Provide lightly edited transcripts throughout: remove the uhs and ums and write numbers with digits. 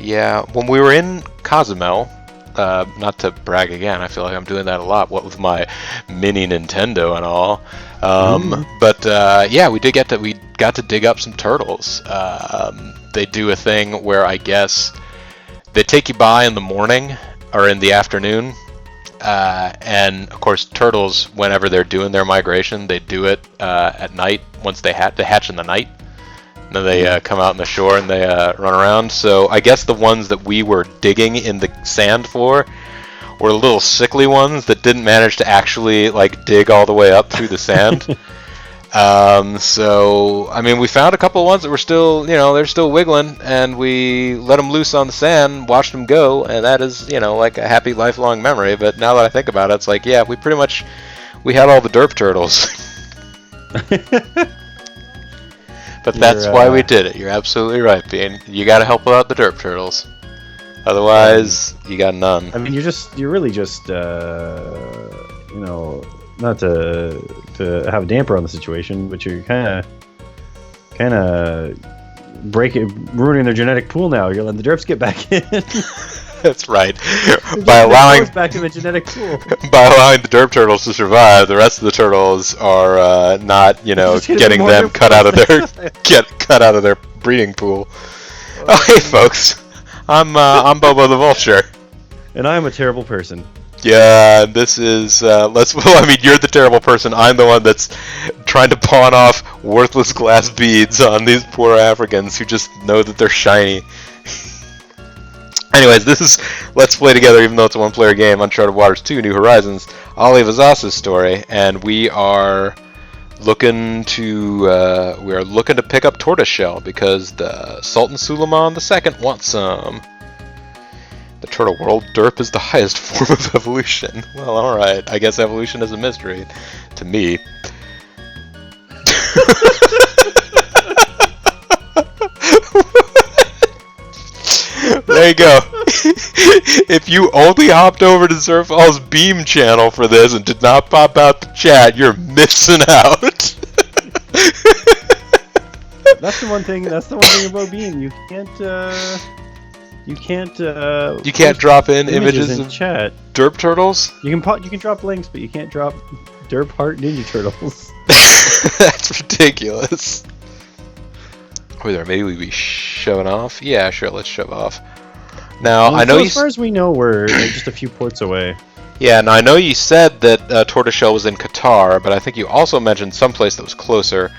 Yeah, when we were in Cozumel, not to brag again, I feel like I'm doing that a lot, what with my mini Nintendo and all. But yeah, we got to dig up some turtles. They do a thing where I guess they take you by in the morning or in the afternoon, and of course turtles, whenever they're doing their migration, they do it at night. Once they hatch in the night. And then they come out on the shore and they run around. So I guess the ones that we were digging in the sand for were little sickly ones that didn't manage to actually like dig all the way up through the sand. So I mean, we found a couple of ones that were still, they're still wiggling, and we let them loose on the sand, watched them go, and that is, like a happy lifelong memory. But now that I think about it, it's like, yeah, we had all the derp turtles. But that's why we did it. You're absolutely right, Bean. You got to help out the derp turtles. Otherwise, you got none. I mean, you're really just, not to have a damper on the situation, but you're kind of ruining their genetic pool now. You're letting the derps get back in. That's right. By allowing back in the genetic pool. By allowing the derp turtles to survive, the rest of the turtles are not, getting them cut out of their breeding pool. Oh, hey, folks. I'm Bobo the Vulture. And I'm a terrible person. Yeah, this is you're the terrible person. I'm the one that's trying to pawn off worthless glass beads on these poor Africans who just know that they're shiny. Anyways, this is Let's Play Together, even though it's a one-player game, Uncharted Waters 2, New Horizons, Ali Vazas's story, and we are looking to pick up tortoiseshell because the Sultan Suleiman II wants some. The turtle world, derp is the highest form of evolution. Well, alright, I guess evolution is a mystery to me. There you go. If you only hopped over to Zerfall's Beam channel for this and did not pop out the chat, you're missing out. That's the one thing about Beam. You can't drop in images in of chat. derp turtles. You can drop links, but you can't drop derp heart ninja turtles. That's ridiculous. Wait there, maybe we'd be shoving off? Yeah, sure, let's shove off. Now, well, I know as far as we know, we're just a few ports away. Yeah, now I know you said that tortoiseshell was in Qatar, but I think you also mentioned someplace that was closer.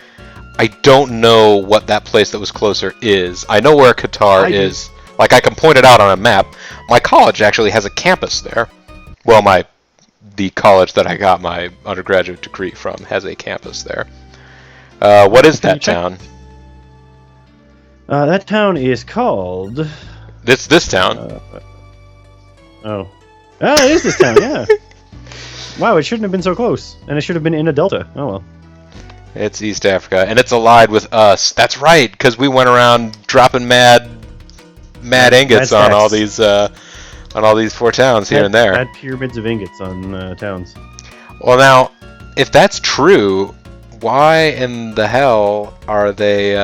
I don't know what that place that was closer is. I know where Qatar is. Like, I can point it out on a map. My college actually has a campus there. Well, the college that I got my undergraduate degree from has a campus there. What is that town? That town is called... This town. It is this town, yeah. Wow, it shouldn't have been so close. And it should have been in a delta. Oh, well. It's East Africa, and it's allied with us. That's right, because we went around dropping mad ingots on all these four towns here and there. Had pyramids of ingots on towns. Well, now, if that's true, why in the hell are they...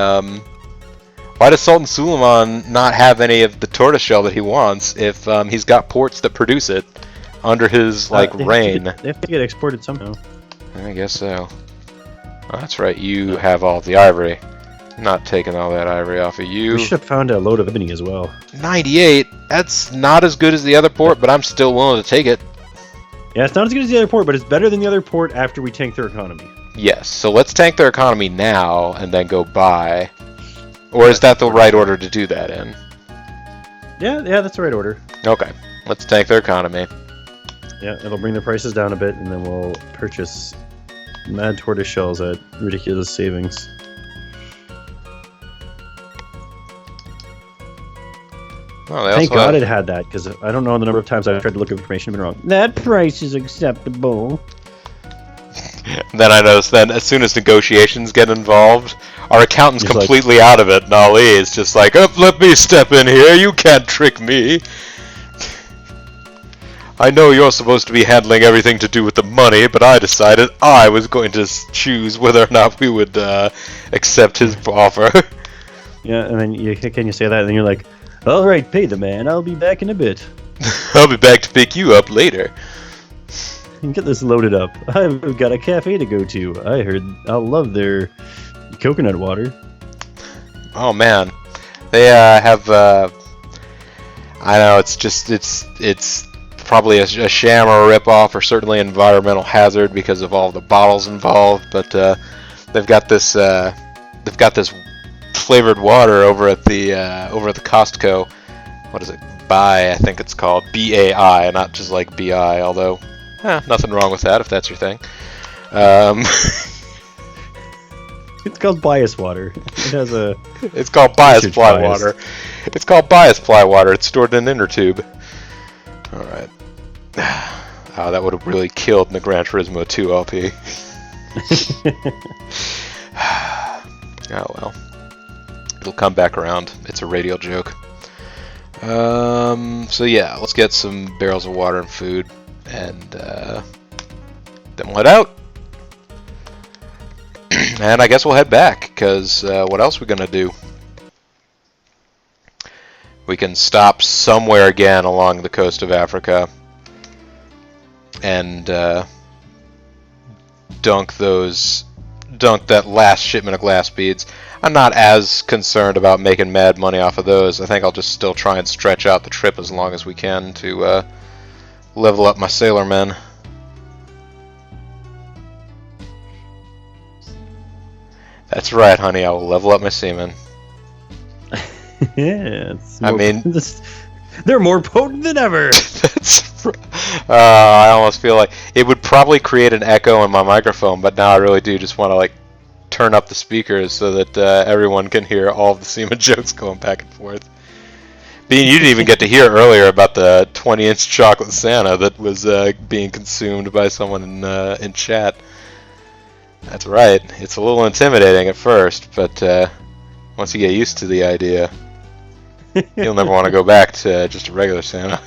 Why does Sultan Suleiman not have any of the tortoiseshell that he wants if he's got ports that produce it under his reign? They have to get exported somehow. I guess so. Oh, that's right, you have all the ivory. I'm not taking all that ivory off of you. We should have found a load of ebony as well. 98? That's not as good as the other port, but I'm still willing to take it. Yeah, it's not as good as the other port, but it's better than the other port after we tank their economy. Yes, so let's tank their economy now and then go buy. Or is that the right order to do that in? Yeah, that's the right order. Okay, let's tank their economy. Yeah, it'll bring the prices down a bit, and then we'll purchase mad tortoise shells at ridiculous savings. Oh, thank God it had that, because I don't know the number of times I've tried to look up information and been wrong. That price is acceptable. Then I noticed then as soon as negotiations get involved, our accountant's completely out of it, and Ali is just like, oh, let me step in here, you can't trick me. I know you're supposed to be handling everything to do with the money, but I decided I was going to choose whether or not we would accept his offer. Yeah, and then can you say that, and then you're like, All right, pay the man. I'll be back in a bit. I'll be back to pick you up later. Get this loaded up. I've got a cafe to go to. I heard I'll love their coconut water. Oh man, they have. I know it's probably a sham or a ripoff, or certainly an environmental hazard because of all the bottles involved. But they've got this flavored water over at the Costco. What is it? Bai, I think it's called BAI, not just like BI. Although, nothing wrong with that if that's your thing. It's called bias water. It has a. It's called bias fly water. It's called bias fly water. It's stored in an inner tube. All right. Oh, that would have really killed in the Gran Turismo 2 LP. Oh well. It'll come back around. It's a radial joke. So yeah, let's get some barrels of water and food, and then we'll head out. And I guess we'll head back, because what else are we gonna do? We can stop somewhere again along the coast of Africa and dunk that last shipment of glass beads. I'm not as concerned about making mad money off of those. I think I'll just still try and stretch out the trip as long as we can to level up my sailor men. That's right, honey. I will level up my seamen. Yeah, they're more potent than ever. I almost feel like it would probably create an echo in my microphone, but now I really do just want to turn up the speakers so that everyone can hear all of the semen jokes going back and forth. Bean, you didn't even get to hear earlier about the 20-inch chocolate Santa that was being consumed by someone in chat. That's right. It's a little intimidating at first, but once you get used to the idea, you'll never want to go back to just a regular Santa.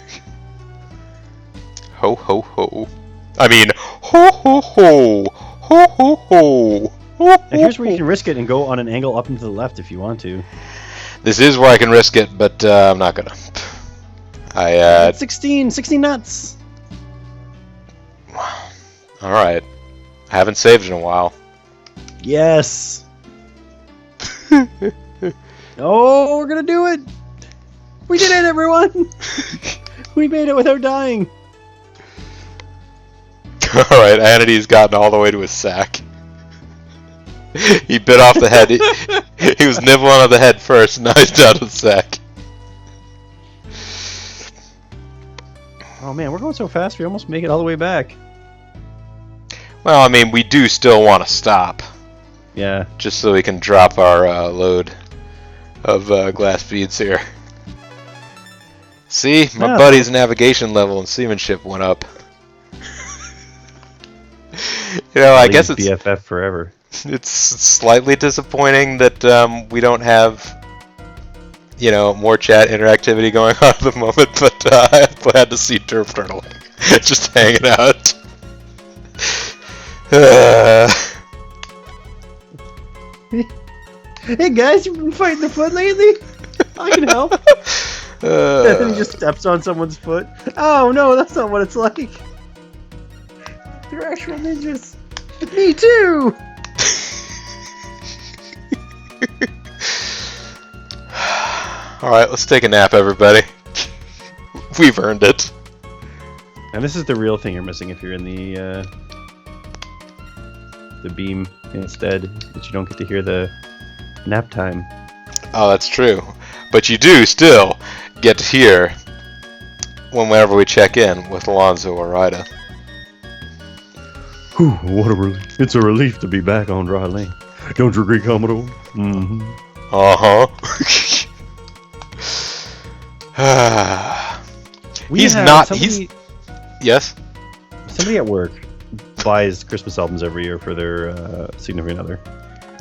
Ho ho ho. I mean, ho ho ho. Ho ho ho. And here's where you can risk it and go on an angle up and to the left if you want to. This is where I can risk it, but I'm not gonna. 16 nuts. All right. I haven't saved in a while. Yes. Oh, we're gonna do it. We did it, everyone. We made it without dying. All right, Anity's gotten all the way to his sack. He bit off the head. He was nibbling on the head first, now he's down to the sack. Oh man, we're going so fast, we almost make it all the way back. Well, I mean, we do still want to stop. Yeah. Just so we can drop our load of glass beads here. See, my buddy's navigation level and seamanship went up. I guess it's BFF forever. It's slightly disappointing that we don't have, more chat interactivity going on at the moment. But I'm glad to see Derp Turtle just hanging out. Hey guys, you've been fighting the foot lately? I can help. And he just steps on someone's foot. Oh no, that's not what it's like. They're actual ninjas. Me too. Alright, let's take a nap, everybody. We've earned it. And this is the real thing you're missing if you're in the beam instead, that you don't get to hear the nap time. Oh, that's true. But you do still get to hear whenever we check in with Alonzo or Ida. Whew, what a relief. It's a relief to be back on dry land. Don't you agree, Commodore? Mm-hmm. Uh-huh. Yes? Somebody at work buys Christmas albums every year for their significant other.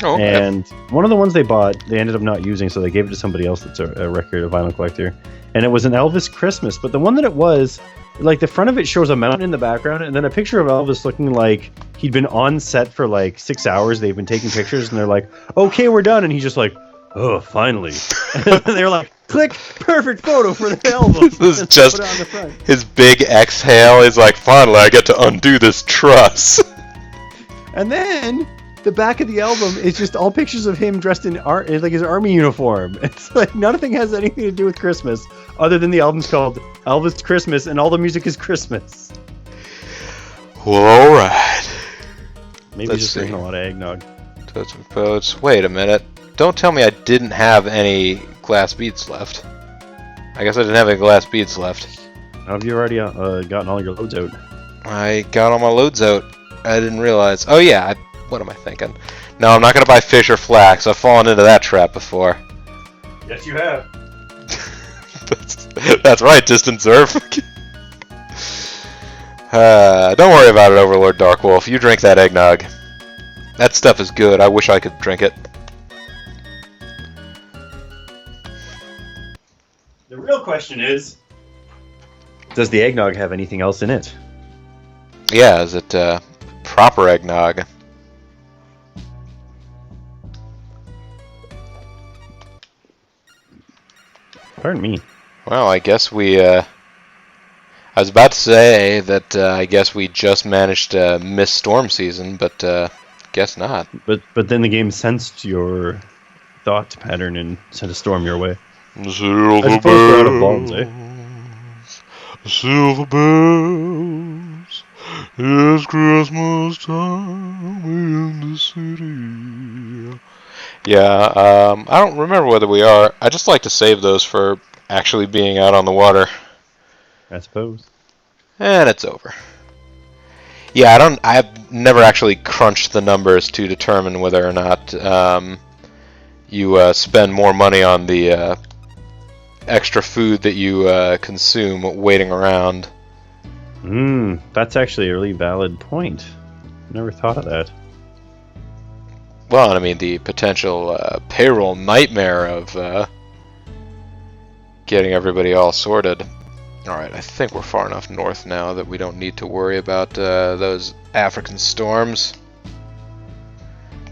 Oh, okay. And one of the ones they bought, they ended up not using, so they gave it to somebody else that's a vinyl collector. And it was an Elvis Christmas, but the one that it was, the front of it shows a mountain in the background, and then a picture of Elvis looking like he'd been on set for 6 hours. They've been taking pictures, and they're like, okay, we're done. And he's just like, Oh, finally. They're like, click, perfect photo for the album. This is just put it on the front. his big exhale. He's like, finally, I get to undo this truss. And then the back of the album is just all pictures of him dressed in like his army uniform. It's like nothing has anything to do with Christmas, other than the album's called Elvis Christmas, and all the music is Christmas. Well, all right. Maybe Let's just see. drinking a lot of eggnog. Totes and Poets. Wait a minute. Don't tell me I didn't have any glass beads left. I guess I didn't have any glass beads left. How have you already gotten all your loads out? I got all my loads out. I didn't realize. Oh yeah, what am I thinking? No, I'm not going to buy fish or flax. I've fallen into that trap before. Yes, you have. That's right, Distant Zerf. Don't worry about it, Overlord Darkwolf. You drink that eggnog. That stuff is good. I wish I could drink it. The real question is, does the eggnog have anything else in it? Yeah, is it proper eggnog? Pardon me. Well, I guess we, I was about to say that I guess we just managed to miss storm season, but guess not. But then the game sensed your thought pattern and sent a storm your way. Silver I suppose we're out of bombs, eh? Silver bells, it's Christmas time in the city. Yeah, I don't remember whether we are. I just like to save those for actually being out on the water. I suppose. And it's over. Yeah, I've never actually crunched the numbers to determine whether or not you spend more money on the extra food that you consume waiting around. That's actually a really valid point. Never thought of that. Well, I mean, the potential payroll nightmare of getting everybody all sorted. Alright, I think we're far enough north now that we don't need to worry about those African storms.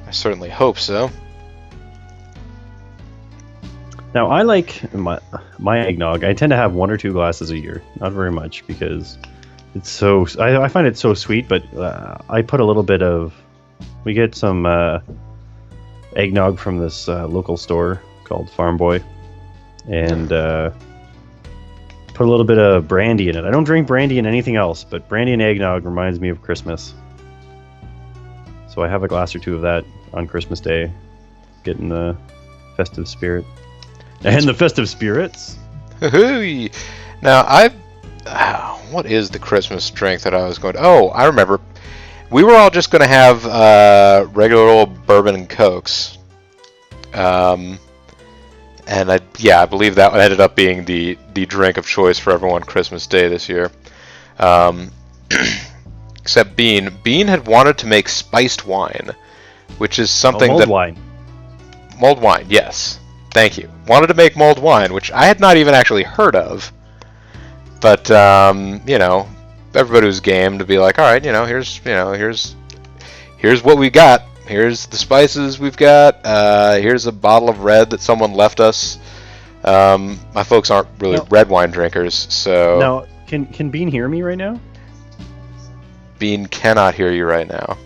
I certainly hope so. Now, I like my eggnog. I tend to have 1 or 2 glasses a year. Not very much, because it's so... I find it so sweet, but I put a little bit of... We get some eggnog from this local store called Farm Boy. And put a little bit of brandy in it. I don't drink brandy in anything else, but brandy and eggnog reminds me of Christmas. So I have a glass or 2 of that on Christmas Day. Getting the festive spirit. And the festive spirits. Now, what is the Christmas drink that I was going to... Oh, I remember. We were all just going to have regular old bourbon and Cokes. And I believe that ended up being the drink of choice for everyone Christmas Day this year. Except Bean. Bean had wanted to make spiced wine, which is something mulled wine. Mulled wine, yes. Thank you. Wanted to make mulled wine, which I had not even actually heard of. But you know, everybody was game to be like, all right, here's what we got. Here's the spices we've got. Here's a bottle of red that someone left us. My folks aren't really red wine drinkers, so... Now, can Bean hear me right now? Bean cannot hear you right now.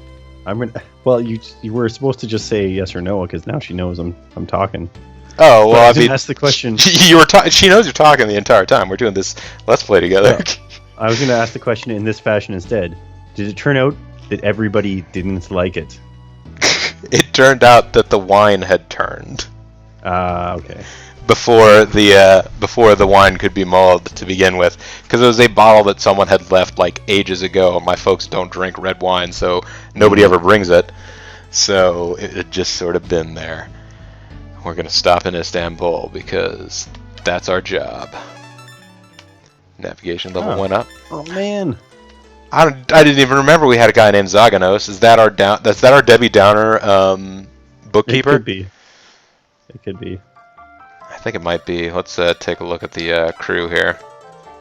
Well, you were supposed to just say yes or no, because now she knows I'm talking. Oh, well, I mean... Ask the question... She knows you're talking the entire time. We're doing this Let's Play together. I was going to ask the question in this fashion instead. Did it turn out that everybody didn't like it? It turned out that the wine had turned. Okay. Before the wine could be mulled to begin with, because it was a bottle that someone had left like ages ago. My folks don't drink red wine, so nobody ever brings it. So it had just sort of been there. We're gonna stop in Istanbul because that's our job. Navigation level went up. Oh man. I didn't even remember we had a guy named Zaganos. Is that our Debbie Downer bookkeeper? It could be. It could be. I think it might be. Let's take a look at the crew here.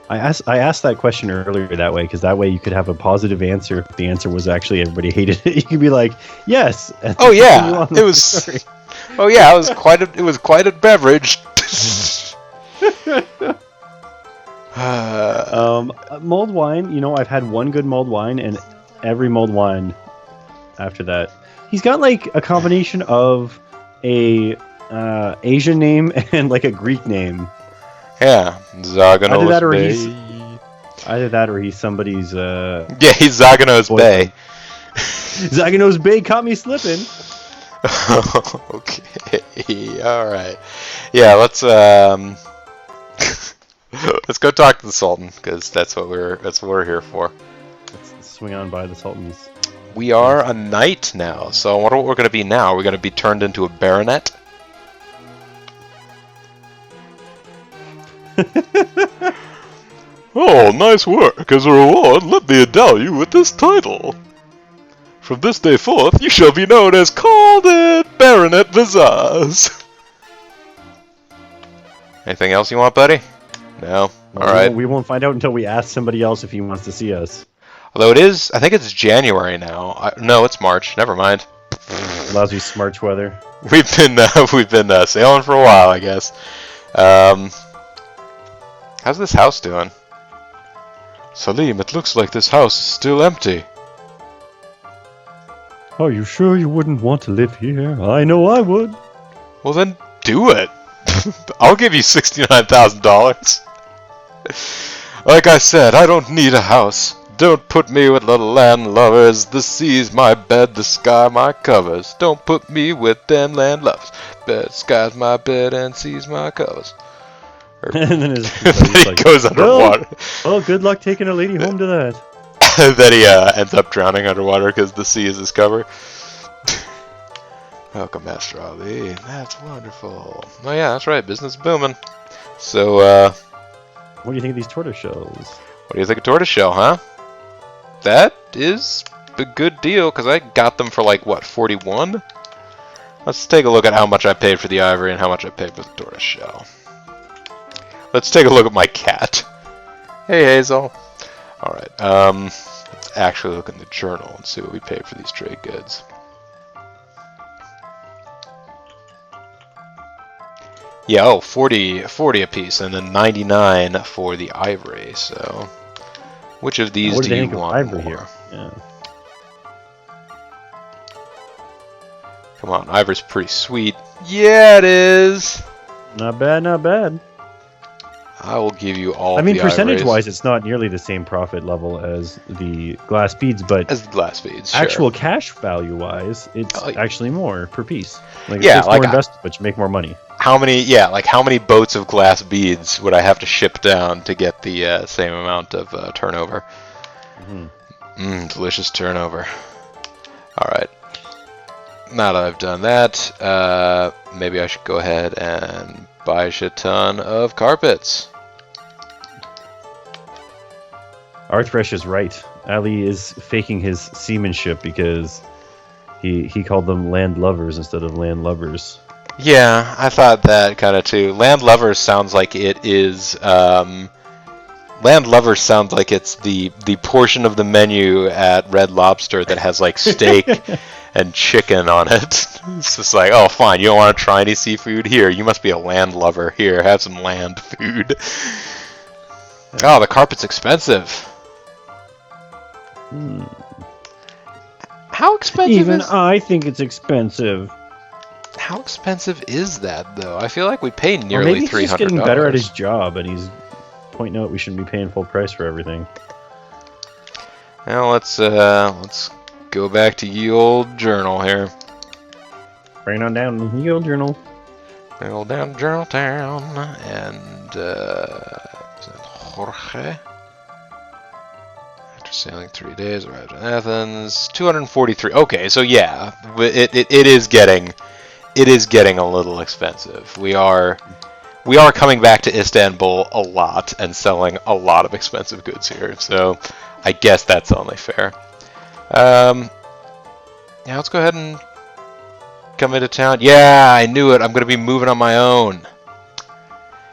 I asked that question earlier that way, because that way you could have a positive answer. If the answer was actually everybody hated it, you could be like, yes. Oh yeah, it was. Oh yeah, it was quite a beverage. Mulled wine. You know, I've had one good mulled wine, and every mulled wine after that, he's got like a combination of a Asian name and like a Greek name. Yeah, Zaganos Bay. Either that or he's somebody's. Yeah, he's Zaganos Bay. Zaganos Bay caught me slipping. Okay, all right. Yeah, let's let's go talk to the Sultan because that's what we're here for. Let's swing on by the Sultan's. We are a knight now, so I wonder what we're going to be now. We're going to be turned into a baronet. Oh, nice work. As a reward, let me endow you with this title. From this day forth, you shall be known as Calden Baronet Vizaz. Anything else you want, buddy? No? Alright. We won't find out until we ask somebody else if he wants to see us. Although I think it's January now. No, it's March. Never mind. Lousy smarch weather. We've been sailing for a while, I guess. How's this house doing? Salim, it looks like this house is still empty. Are you sure you wouldn't want to live here? I know I would. Well then, do it. I'll give you $69,000. Like I said, I don't need a house. Don't put me with the landlubbers. The sea's my bed, the sky my covers. Don't put me with them landlubbers. The sky's my bed and sea's my covers. And then he goes underwater. Well, good luck taking a lady home to that. Then he ends up drowning underwater because the sea is his cover. Welcome, Master Ali. That's wonderful. Oh yeah, that's right. Business booming. So, what do you think of these tortoise shells? What do you think of tortoiseshell, huh? That is a good deal because I got them for like what, 41? Let's take a look at how much I paid for the ivory and how much I paid for the tortoiseshell. Let's take a look at my cat. Hey, Hazel. Alright, let's actually look in the journal and see what we paid for these trade goods. Yeah, oh, 40 a piece, and then 99 for the ivory, so... Which of these do you want ivory more? Here? Yeah. Come on, ivory's pretty sweet. Yeah, it is! Not bad, not bad. I will give you all. I mean, percentage-wise, it's not nearly the same profit level as the glass beads, but as the glass beads, sure. Actual cash value-wise, it's actually more per piece. Like, yeah, it's more investment, but you make more money. How many? Yeah, like how many boats of glass beads would I have to ship down to get the same amount of turnover? Delicious turnover. All right. Now that I've done that, maybe I should go ahead and buy a shit ton of carpets. Arthresh is right. Ali is faking his seamanship because he called them land lovers instead of land lubbers. Yeah, I thought that kind of too. Land lovers sounds like it is. Land lovers sounds like it's the portion of the menu at Red Lobster that has like steak and chicken on it. It's just like, oh, fine, you don't want to try any seafood? Here, you must be a land lover. Here, have some land food. Oh, the carpet's expensive. How expensive Even I think it's expensive. How expensive is that, though? I feel like we pay nearly $300. Maybe he's just getting better at his job, and he's pointing out we shouldn't be paying full price for everything. Now let's go back to ye old journal here. Bring on down to ye old journal. Bring on down to Journal Town, and is that Jorge? After sailing 3 days, arrived in Athens. 243. Okay, so yeah, it is getting a little expensive. We are coming back to Istanbul a lot and selling a lot of expensive goods here. So I guess that's only fair. Yeah, let's go ahead and come into town. Yeah, I knew it. I'm going to be moving on my own.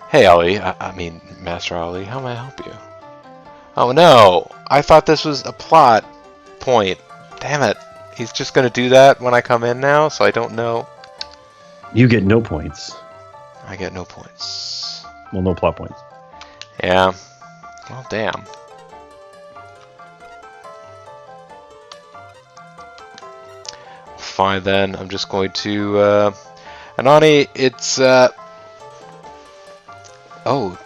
Hey, Ali. I mean, Master Ali, how may I help you? Oh, no. I thought this was a plot point. Damn it. He's just going to do that when I come in now, so I don't know. You get no points. I get no points. Well, no plot points. Yeah. Well, damn. Fine then. I'm just going to. Anani, it's. Oh,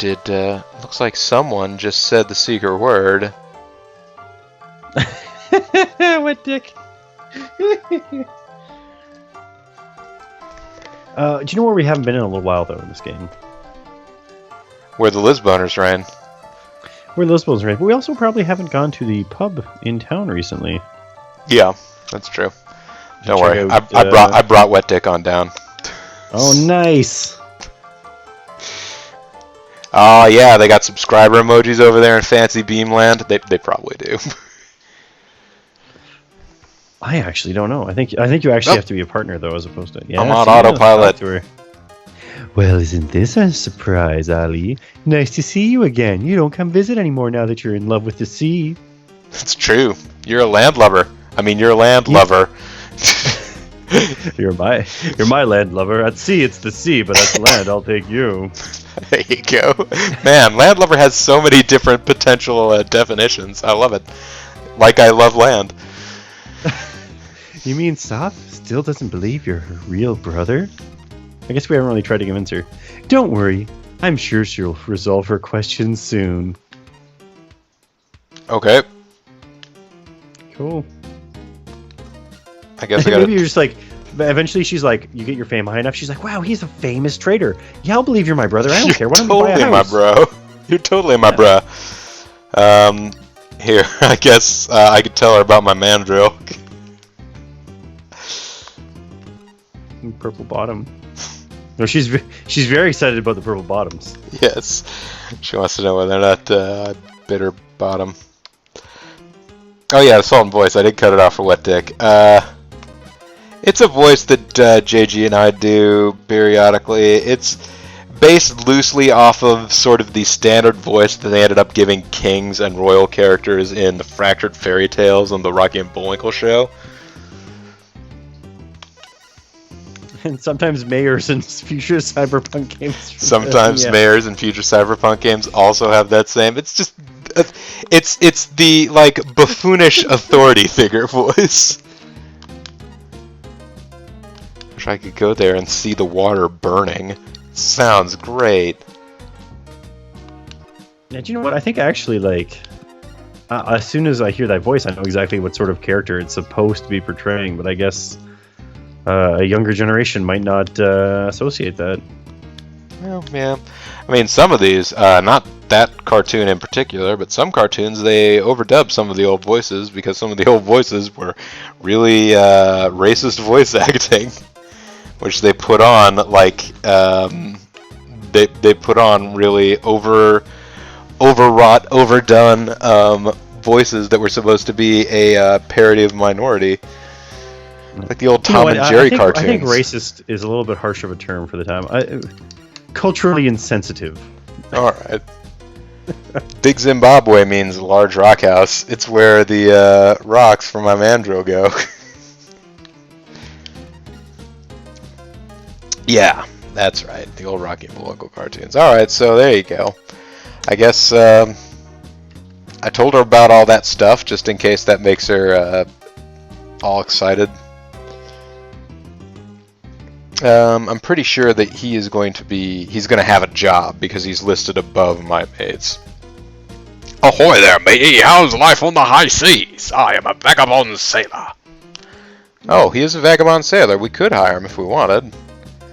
looks like someone just said the secret word. What dick? Do you know where we haven't been in a little while, though, in this game? Where the Lisboners ran. We're Lisbon's right, but we also probably haven't gone to the pub in town recently. Yeah, that's true. Don't check worry, out, I brought Wet Dick on down. Oh, nice! Oh yeah, they got subscriber emojis over there in Fancy Beamland. They probably do. I actually don't know. I think you actually have to be a partner though, as opposed to. Yeah, I'm on see, autopilot. talk to her. Well, isn't this a surprise, Ali? Nice to see you again. You don't come visit anymore now that you're in love with the sea. It's true. You're a land lover. I mean, you're a land lover. You're my land lover. At sea, it's the sea, but at land, I'll take you. There you go. Man, land lover has so many different potential definitions. I love it. Like I love land. You mean Soph still doesn't believe you're her real brother? I guess we haven't really tried to convince her. Don't worry. I'm sure she'll resolve her questions soon. Okay. Cool. I guess I gotta... Maybe you're just like... Eventually she's like, you get your fame high enough, she's like, wow, he's a famous trader. Yeah, I'll believe you're my brother. I don't care. Why don't you buy a house? You're totally my bro. You're totally my bro. Here, I guess I could tell her about my mandrill. Purple bottom. No, she's very excited about the purple bottoms. Yes. She wants to know whether or not bitter bottom. Oh yeah, the Sultan voice. I did cut it off for Wet Dick. It's a voice that JG and I do periodically. It's based loosely off of sort of the standard voice that they ended up giving kings and royal characters in the Fractured Fairy Tales on the Rocky and Bullwinkle show. And sometimes mayors in future cyberpunk games. Sometimes mayors in future cyberpunk games also have that same. It's just, it's the like buffoonish authority figure voice. Wish I could go there and see the water burning. Sounds great. Yeah, do you know what? I think actually, like, as soon as I hear that voice, I know exactly what sort of character it's supposed to be portraying. But I guess a younger generation might not associate that. Well, yeah. I mean, some of these, not that cartoon in particular, but some cartoons, they overdub some of the old voices because some of the old voices were really racist voice acting, which they put on, like, they put on really overwrought, overdone voices that were supposed to be a parody of Minority. Like the old Tom and Jerry cartoons. I think racist is a little bit harsh of a term for the time. Culturally insensitive. Alright. Big Zimbabwe means large rock house. It's where the rocks from my mandrill go. Yeah, that's right. The old Rocky and Bullwinkle cartoons. Alright, so there you go. I guess I told her about all that stuff just in case that makes her all excited. I'm pretty sure that he's going to have a job because he's listed above my mates. Ahoy there, matey! How's life on the high seas? I am a vagabond sailor. Oh, he is a vagabond sailor. We could hire him if we wanted.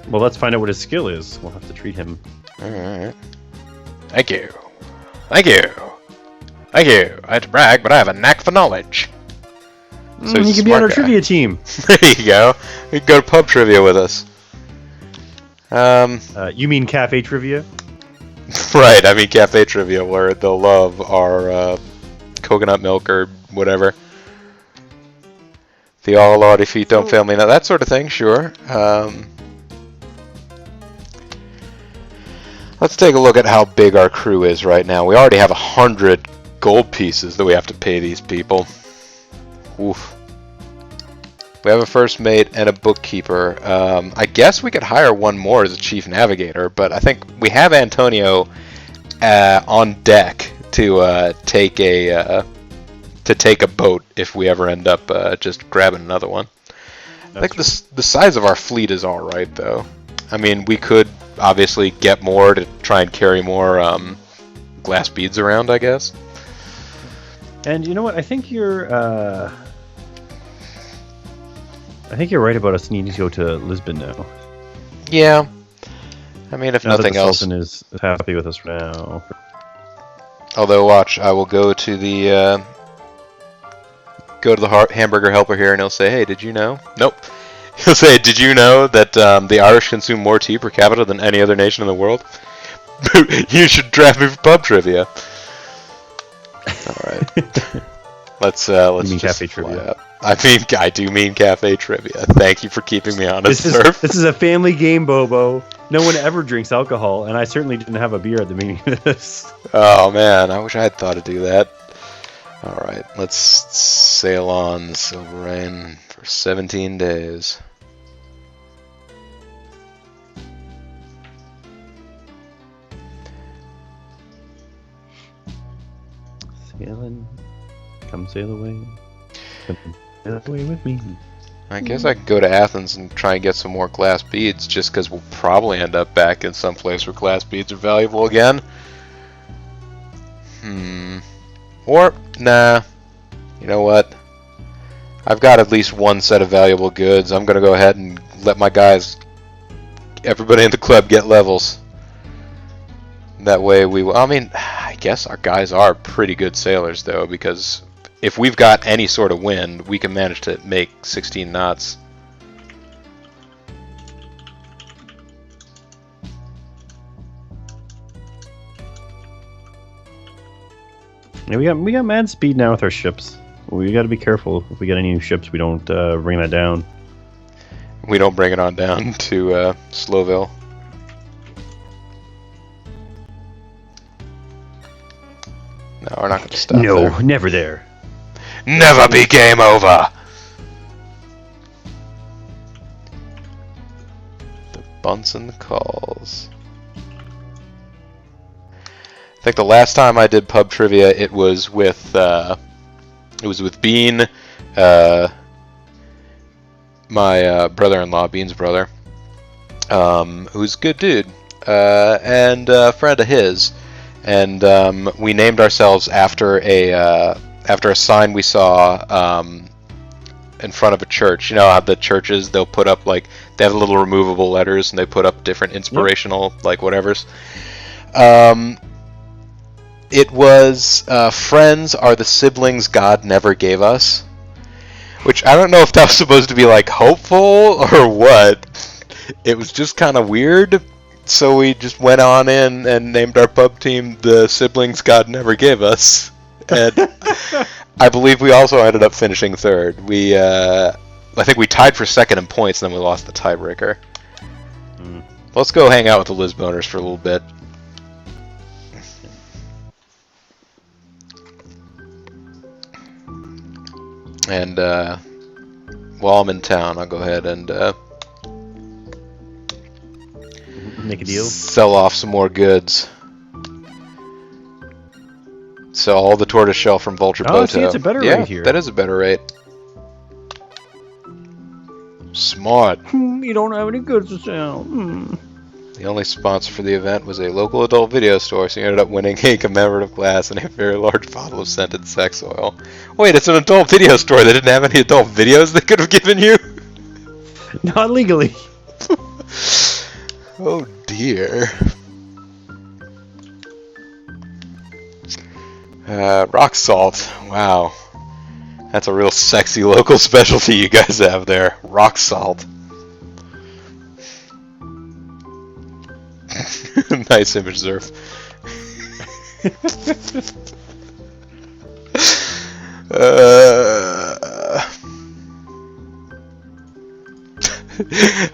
Well, let's find out what his skill is. We'll have to treat him. Alright. Thank you. Thank you. Thank you. I hate to brag, but I have a knack for knowledge. So he can be on our trivia team. There you go. You can go to pub trivia with us. You mean cafe trivia? Right, I mean cafe trivia, where they'll love our coconut milk or whatever. The all laudifito family, now that sort of thing, sure. Let's take a look at how big our crew is right now. We already have 100 gold pieces that we have to pay these people. Oof. We have a first mate and a bookkeeper. I guess we could hire one more as a chief navigator, but I think we have Antonio on deck to take a boat if we ever end up just grabbing another one. I think the size of our fleet is all right, though. I mean, we could obviously get more to try and carry more glass beads around, I guess. And you know what? I think you're right about us needing to go to Lisbon now. Yeah. I mean, if now nothing that the else. Sultan is happy with us now. Although, watch, I will go to the hamburger helper here, and he'll say, "Hey, did you know?" Nope. He'll say, "Did you know that the Irish consume more tea per capita than any other nation in the world?" You should draft me for pub trivia. All right. Let's mean just cafe fly trivia? up. I do mean cafe trivia. Thank you for keeping me honest, Surf. This is a family game, Bobo. No one ever drinks alcohol, and I certainly didn't have a beer at the beginning of this. Oh man, I wish I had thought to do that. All right, let's sail on the Silver Rain for 17 days. Sailing, come sail away. Come sail away with me. I guess I could go to Athens and try and get some more glass beads, just because we'll probably end up back in some place where glass beads are valuable again. Or, nah. You know what? I've got at least one set of valuable goods. I'm going to go ahead and let my guys, everybody in the club, get levels. That way we will. I mean, I guess our guys are pretty good sailors, though, because if we've got any sort of wind, we can manage to make 16 knots. Yeah, we got mad speed now with our ships. We got to be careful if we get any new ships. We don't bring that down. We don't bring it on down to Slowville. No, we're not going to stop No, there. never there. Never be game over! The bunts and the calls. I think the last time I did pub trivia, it was with Bean, my brother-in-law, Bean's brother, who's a good dude, and a friend of his. And we named ourselves after a sign we saw in front of a church. You know how the churches, they'll put up, like, they have little removable letters and they put up different inspirational, like, whatevers. It was friends are the siblings God never gave us. Which I don't know if that was supposed to be, like, hopeful or what. It was just kind of weird. So we just went on in and named our pub team the siblings God never gave us. And I believe we also ended up finishing third. I think we tied for second in points, and then we lost the tiebreaker. Let's go hang out with the Lisboners for a little bit. And while I'm in town, I'll go ahead and make a deal. Sell off some more goods. Sell all the tortoise shell from Vulture Boto. See, it's a better rate here. That is a better rate. Smart. You don't have any goods to sell. The only sponsor for the event was a local adult video store, so you ended up winning a commemorative glass and a very large bottle of scented sex oil. Wait, it's an adult video store. They didn't have any adult videos they could have given you? Not legally. Oh dear. Rock salt. Wow. That's a real sexy local specialty you guys have there. Rock salt. Nice image, Zerf.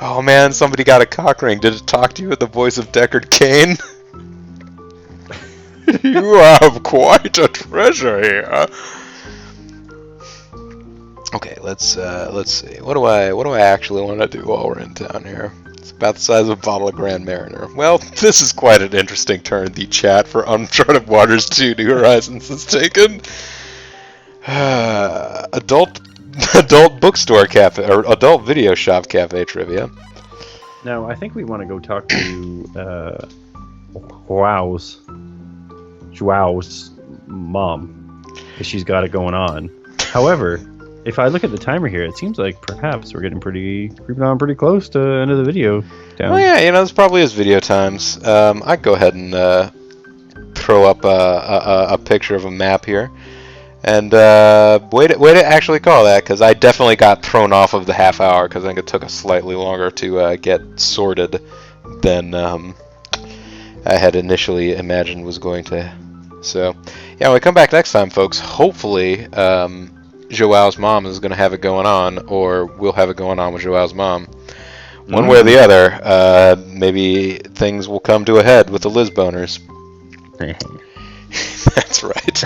Oh man, somebody got a cock ring. Did it talk to you with the voice of Deckard Cain? You have quite a treasure here. Okay, let's see. What do I actually want to do while we're in town here? It's about the size of a bottle of Grand Mariner. Well, this is quite an interesting turn the chat for Uncharted Waters 2 New Horizons has taken. Adult bookstore cafe or adult video shop cafe trivia. No, I think we want to go talk to Joao's mom, because she's got it going on. However, if I look at the timer here, it seems like perhaps we're creeping on pretty close to the end of the video. Down. Well, yeah, this probably is video times. I'd go ahead and throw up a picture of a map here. And way to actually call that, because I definitely got thrown off of the half hour, because I think it took us slightly longer to get sorted than I had initially imagined was going to. So, yeah, when we come back next time, folks, hopefully Joao's mom is going to have it going on, or we'll have it going on with Joao's mom. One way or the other, maybe things will come to a head with the Lisboners. That's right.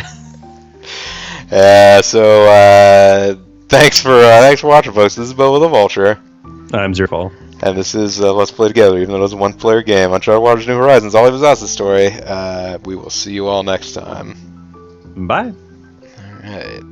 Thanks for watching, folks. This is BoboTheVulture. I'm Zerfall. And this is Let's Play Together, even though it was a one-player game. Uncharted Waters New Horizons, All of Us Us story. We will see you all next time. Bye. Alright.